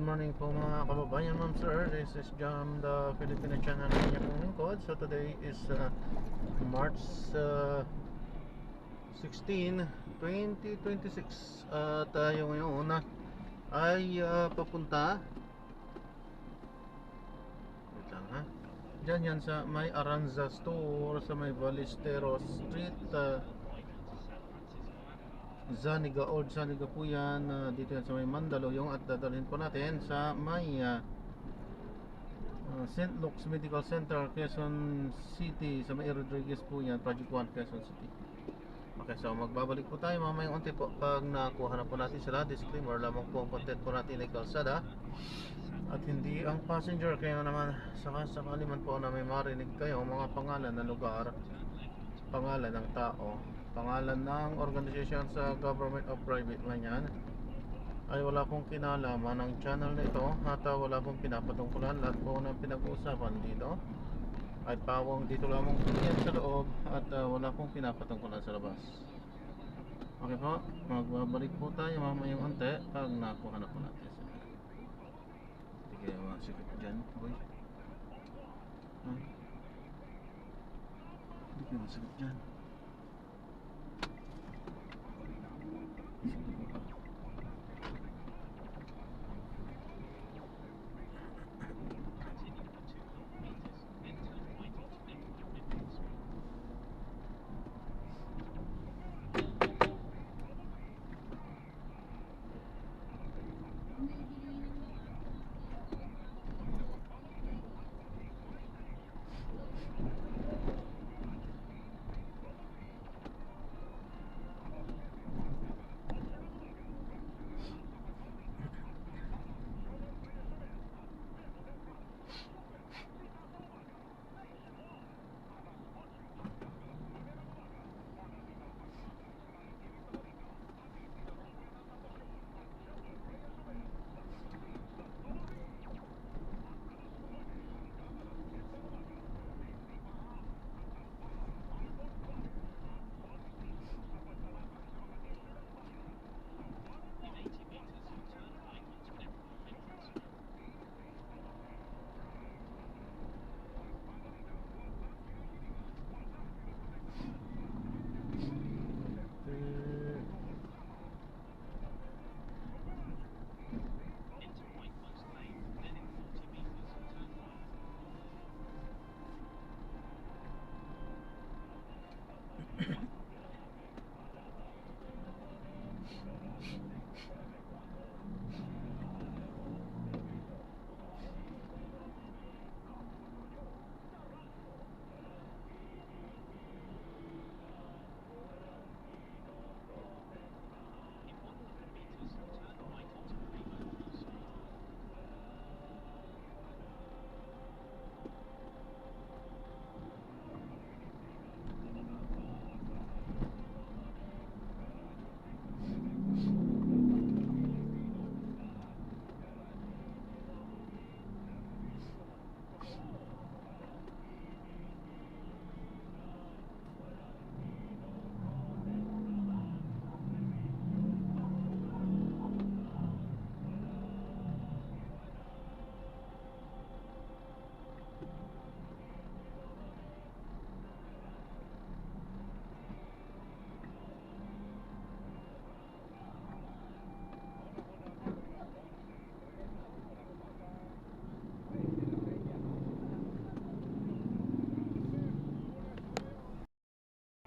Good morning po mga kababayan, ma'am sir. This is Jam, the Filipino channel ng inyong pong lingkod. So today is March 16, 2026. Tayo ngayon ay papunta wait lang ha. Diyan yan sa may Aranza store sa may Ballesteros Street, Zaniga Old Zaniga po yan, dito yan sa may Mandaluyong, at dadalhin po natin sa may St. Luke's Medical Center, Quezon City, sa may Rodriguez po yan, Project 1, Quezon City. Okay, so magbabalik po tayo mamayang unti po pag nakuha na po natin sila. Disclaimer lamang po ang content po natin ay kalsada at hindi ang passenger, kaya naman sakali man po na may marinig kayo mga pangalan ng lugar, pangalan ng tao, pangalan ng organization sa government o private man yan, ay wala pong kinalaman ng channel na ito at wala pong pinapatungkulan. Lahat po ng pinag-uusapan dito ay pawang dito lamang po yan sa loob at wala pong pinapatungkulan sa labas. Okay po, magbabalik po tayo mamayang unti pag nakuha na po natin sila. Sige, masikip dyan boy. Hindi kayo masikip dyan.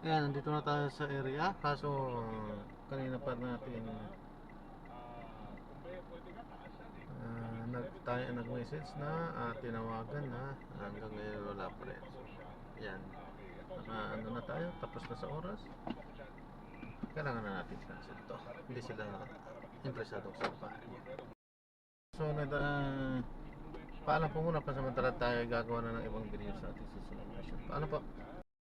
Ayan, nandito na tayo sa area. Kaso kanina pa natin tayo nag-message na tinawagan na, hanggang ngayon wala pa rin. Ayan, ano na tayo, tapos na sa oras. Kailangan na natin cancel to. Hindi sila interesadong sa bahay. So paalam po muna, pasamantala tayo gagawa na ng ibang video sa ating susunod na shoot. Paano po?